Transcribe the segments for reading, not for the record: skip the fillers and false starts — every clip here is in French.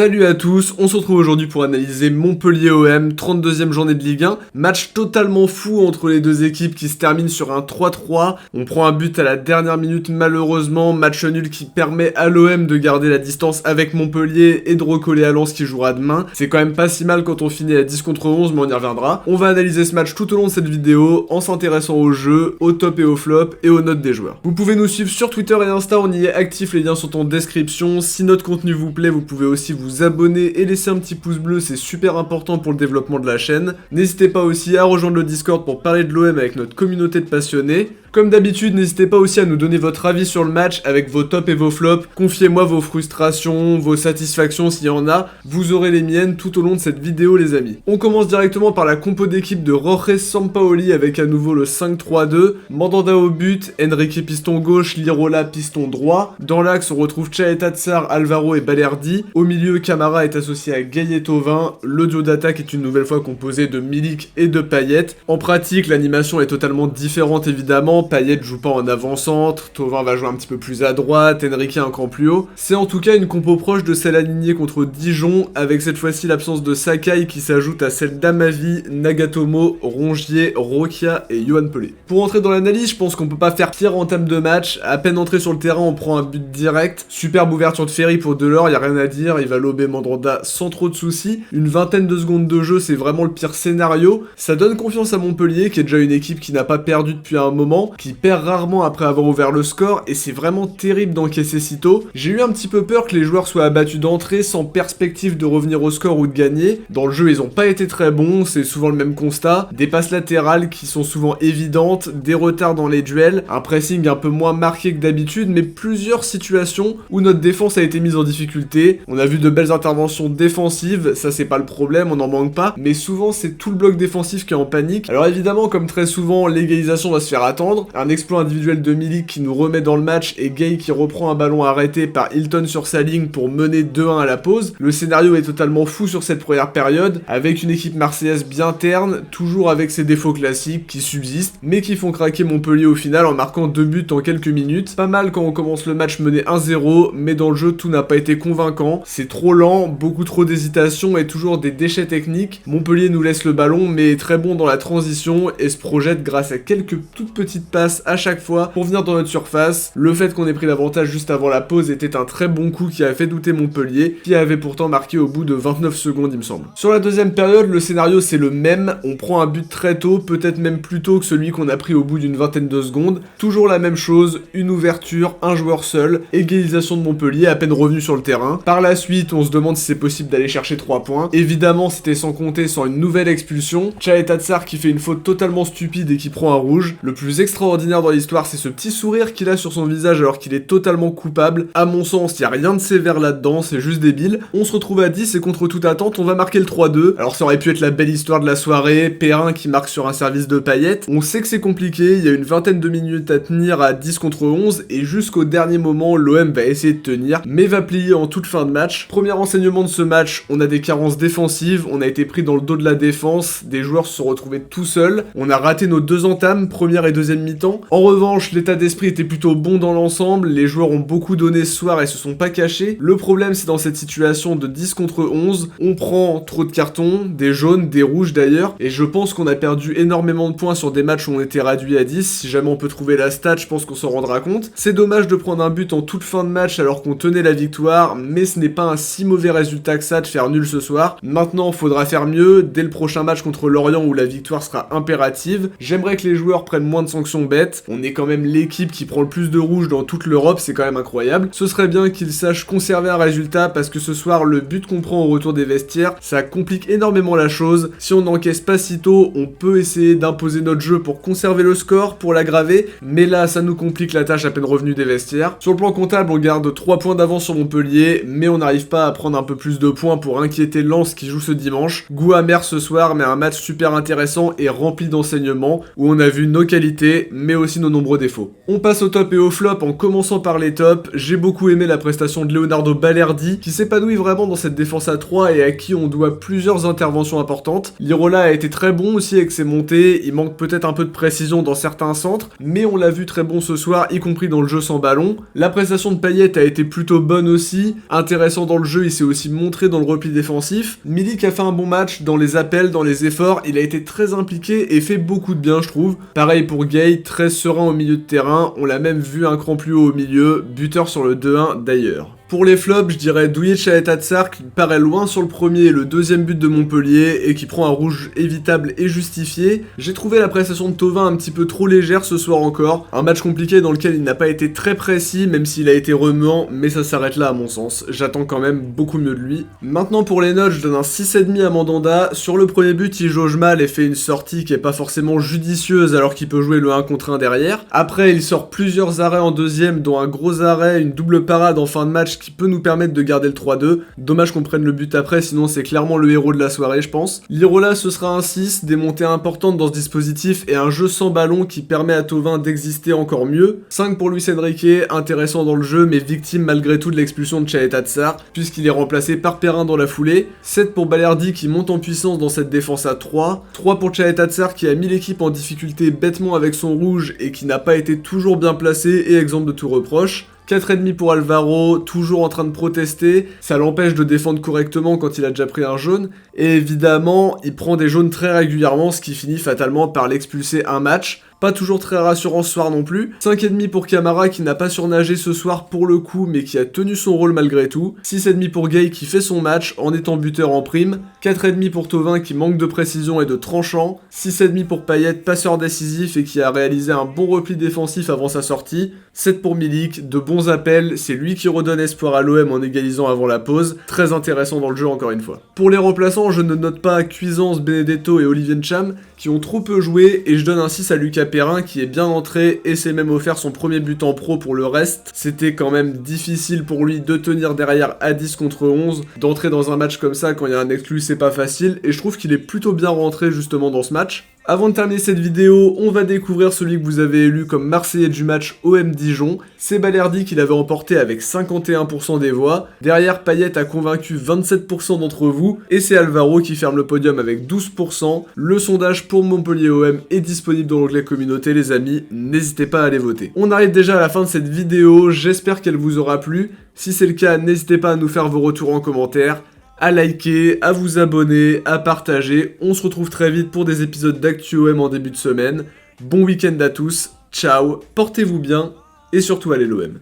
Salut à tous, on se retrouve aujourd'hui pour analyser Montpellier-OM, 32e journée de Ligue 1. Match totalement fou entre les deux équipes qui se termine sur un 3-3. On prend un but à la dernière minute malheureusement, match nul qui permet à l'OM de garder la distance avec Montpellier et de recoller à Lens qui jouera demain. C'est quand même pas si mal quand on finit à 10 contre 11, mais on y reviendra. On va analyser ce match tout au long de cette vidéo en s'intéressant au jeu, au top et au flop et aux notes des joueurs. Vous pouvez nous suivre sur Twitter et Insta, on y est actif, les liens sont en description. Si notre contenu vous plaît, vous pouvez aussi vous abonner et laisser un petit pouce bleu, c'est super important pour le développement de la chaîne. N'hésitez pas aussi à rejoindre le Discord pour parler de l'OM avec notre communauté de passionnés. Comme d'habitude, n'hésitez pas aussi à nous donner votre avis sur le match avec vos tops et vos flops. Confiez-moi vos frustrations, vos satisfactions s'il y en a. Vous aurez les miennes tout au long de cette vidéo les amis. On commence directement par la compo d'équipe de Jorge Sampaoli avec à nouveau le 5-3-2. Mandanda au but, Enrique piston gauche, Lirola piston droit. Dans l'axe, on retrouve Chaeta Tsar, Alvaro et Balerdi. Au milieu, Camara est associé à Gaillet Thauvin. Le duo d'attaque est une nouvelle fois composé de Milik et de Payet. En pratique, l'animation est totalement différente évidemment. Payet joue pas en avant-centre, Thauvin va jouer un petit peu plus à droite, Enrique un cran plus haut. C'est en tout cas une compo proche de celle alignée contre Dijon, avec cette fois-ci l'absence de Sakai qui s'ajoute à celle d'Amavi, Nagatomo, Rongier, Rokia et Yohan Pelé. Pour entrer dans l'analyse, je pense qu'on peut pas faire pire en termes de match. À peine entré sur le terrain, on prend un but direct. Superbe ouverture de Ferry pour Delors, y a rien à dire, il va lober Mandanda sans trop de soucis. Une vingtaine de secondes de jeu, c'est vraiment le pire scénario. Ça donne confiance à Montpellier, qui est déjà une équipe qui n'a pas perdu depuis un moment, qui perd rarement après avoir ouvert le score, et c'est vraiment terrible d'encaisser si tôt. J'ai eu un petit peu peur que les joueurs soient abattus d'entrée sans perspective de revenir au score ou de gagner. Dans le jeu, ils ont pas été très bons, c'est souvent le même constat. Des passes latérales qui sont souvent évidentes, des retards dans les duels, un pressing un peu moins marqué que d'habitude, mais plusieurs situations où notre défense a été mise en difficulté. On a vu de belles interventions défensives, ça c'est pas le problème, on n'en manque pas, mais souvent c'est tout le bloc défensif qui est en panique. Alors évidemment, comme très souvent, l'égalisation va se faire attendre. Un exploit individuel de Milik qui nous remet dans le match et Gay qui reprend un ballon arrêté par Hilton sur sa ligne pour mener 2-1 à la pause. Le scénario est totalement fou sur cette première période, avec une équipe marseillaise bien terne, toujours avec ses défauts classiques qui subsistent, mais qui font craquer Montpellier au final en marquant 2 buts en quelques minutes. Pas mal quand on commence le match mené 1-0, mais dans le jeu tout n'a pas été convaincant. C'est trop lent, beaucoup trop d'hésitation et toujours des déchets techniques. Montpellier nous laisse le ballon, mais est très bon dans la transition et se projette grâce à quelques toutes petites passes à chaque fois pour venir dans notre surface. Le fait qu'on ait pris l'avantage juste avant la pause était un très bon coup qui a fait douter Montpellier, qui avait pourtant marqué au bout de 29 secondes il me semble. Sur la deuxième période, le scénario c'est le même, on prend un but très tôt, peut-être même plus tôt que celui qu'on a pris au bout d'une vingtaine de secondes. Toujours la même chose, une ouverture, un joueur seul, égalisation de Montpellier à peine revenu sur le terrain. Par la suite, on se demande si c'est possible d'aller chercher 3 points. Évidemment, c'était sans compter sans une nouvelle expulsion. Chaeta Tsar qui fait une faute totalement stupide et qui prend un rouge. Le plus extraordinaire dans l'histoire, c'est ce petit sourire qu'il a sur son visage alors qu'il est totalement coupable. À mon sens, il n'y a rien de sévère là-dedans, c'est juste débile. On se retrouve à 10 et contre toute attente, on va marquer le 3-2. Alors ça aurait pu être la belle histoire de la soirée, Perrin qui marque sur un service de Payet. On sait que c'est compliqué, il y a une vingtaine de minutes à tenir à 10 contre 11 et jusqu'au dernier moment, l'OM va essayer de tenir, mais va plier en toute fin de match. Premier enseignement de ce match, on a des carences défensives, on a été pris dans le dos de la défense, des joueurs se sont retrouvés tout seuls, on a raté nos 2 entames, première et deuxième mi-temps. En revanche, l'état d'esprit était plutôt bon dans l'ensemble, les joueurs ont beaucoup donné ce soir et se sont pas cachés. Le problème c'est dans cette situation de 10 contre 11, on prend trop de cartons, des jaunes, des rouges d'ailleurs, et je pense qu'on a perdu énormément de points sur des matchs où on était réduit à 10, si jamais on peut trouver la stat, je pense qu'on s'en rendra compte. C'est dommage de prendre un but en toute fin de match alors qu'on tenait la victoire, mais ce n'est pas un si mauvais résultat que ça de faire nul ce soir. Maintenant, faudra faire mieux, dès le prochain match contre Lorient où la victoire sera impérative. J'aimerais que les joueurs prennent moins de sanctions bêtes, on est quand même l'équipe qui prend le plus de rouge dans toute l'Europe, c'est quand même incroyable. Ce serait bien qu'ils sachent conserver un résultat parce que ce soir, le but qu'on prend au retour des vestiaires, ça complique énormément la chose. Si on n'encaisse pas si tôt, on peut essayer d'imposer notre jeu pour conserver le score, pour l'aggraver, mais là, ça nous complique la tâche à peine revenue des vestiaires. Sur le plan comptable, on garde 3 points d'avance sur Montpellier, mais on n'arrive pas à prendre un peu plus de points pour inquiéter Lens qui joue ce dimanche. Goût amer ce soir, mais un match super intéressant et rempli d'enseignements, où on a vu nos qualités, mais aussi nos nombreux défauts. On passe au top et au flop en commençant par les tops. J'ai beaucoup aimé la prestation de Leonardo Balerdi, qui s'épanouit vraiment dans cette défense à 3 et à qui on doit plusieurs interventions importantes. Lirola a été très bon aussi avec ses montées, il manque peut-être un peu de précision dans certains centres, mais on l'a vu très bon ce soir, y compris dans le jeu sans ballon. La prestation de Payet a été plutôt bonne aussi, intéressant dans le jeu, il s'est aussi montré dans le repli défensif. Milik a fait un bon match dans les appels, dans les efforts, il a été très impliqué et fait beaucoup de bien je trouve. Pareil pour Gay, très serein au milieu de terrain, on l'a même vu un cran plus haut au milieu, buteur sur le 2-1 d'ailleurs. Pour les flops, je dirais Douillet Chalet-Tsar qui paraît loin sur le premier et le deuxième but de Montpellier et qui prend un rouge évitable et justifié. J'ai trouvé la prestation de Thauvin un petit peu trop légère ce soir encore. Un match compliqué dans lequel il n'a pas été très précis même s'il a été remuant, mais ça s'arrête là à mon sens. J'attends quand même beaucoup mieux de lui. Maintenant pour les notes, je donne un 6,5 à Mandanda. Sur le premier but, il jauge mal et fait une sortie qui est pas forcément judicieuse alors qu'il peut jouer le 1 contre 1 derrière. Après, il sort plusieurs arrêts en deuxième, dont un gros arrêt, une double parade en fin de match qui peut nous permettre de garder le 3-2. Dommage qu'on prenne le but après, sinon c'est clairement le héros de la soirée, je pense. Lirola, ce sera un 6, des montées importantes dans ce dispositif et un jeu sans ballon qui permet à Thauvin d'exister encore mieux. 5 pour Luis Enrique, intéressant dans le jeu, mais victime malgré tout de l'expulsion de Chalet-Tsar, puisqu'il est remplacé par Perrin dans la foulée. 7 pour Balerdi qui monte en puissance dans cette défense à 3. 3 pour Chalet-Tsar qui a mis l'équipe en difficulté bêtement avec son rouge et qui n'a pas été toujours bien placé et exempt de tout reproche. 4,5 pour Alvaro, toujours en train de protester, ça l'empêche de défendre correctement quand il a déjà pris un jaune, et évidemment, il prend des jaunes très régulièrement, ce qui finit fatalement par l'expulser un match. Pas toujours très rassurant ce soir non plus. 5,5 pour Camara qui n'a pas surnagé ce soir pour le coup mais qui a tenu son rôle malgré tout. 6,5 pour Gay qui fait son match en étant buteur en prime. 4,5 pour Thauvin qui manque de précision et de tranchant. 6,5 pour Payet, passeur décisif et qui a réalisé un bon repli défensif avant sa sortie. 7 pour Milik, de bons appels, c'est lui qui redonne espoir à l'OM en égalisant avant la pause. Très intéressant dans le jeu encore une fois. Pour les remplaçants, je ne note pas Cuisance, Benedetto et Olivier Ncham qui ont trop peu joué et je donne un 6 à Lucas Perrin qui est bien entré et s'est même offert son premier but en pro pour le reste. C'était quand même difficile pour lui de tenir derrière à 10 contre 11. D'entrer dans un match comme ça quand il y a un exclu c'est pas facile et je trouve qu'il est plutôt bien rentré justement dans ce match. Avant de terminer cette vidéo, on va découvrir celui que vous avez élu comme Marseillais du match OM Dijon. C'est Balerdi qui l'avait emporté avec 51% des voix. Derrière, Payet a convaincu 27% d'entre vous. Et c'est Alvaro qui ferme le podium avec 12%. Le sondage pour Montpellier OM est disponible dans l'onglet communauté les amis. N'hésitez pas à aller voter. On arrive déjà à la fin de cette vidéo. J'espère qu'elle vous aura plu. Si c'est le cas, n'hésitez pas à nous faire vos retours en commentaire, à liker, à vous abonner, à partager. On se retrouve très vite pour des épisodes d'Actu OM en début de semaine. Bon week-end à tous, ciao, portez-vous bien et surtout allez l'OM.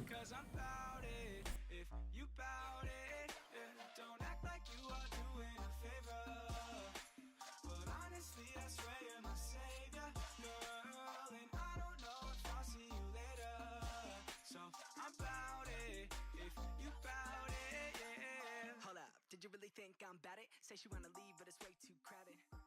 Did you really think I'm bad it? Say she wanna leave, but it's way too crowded.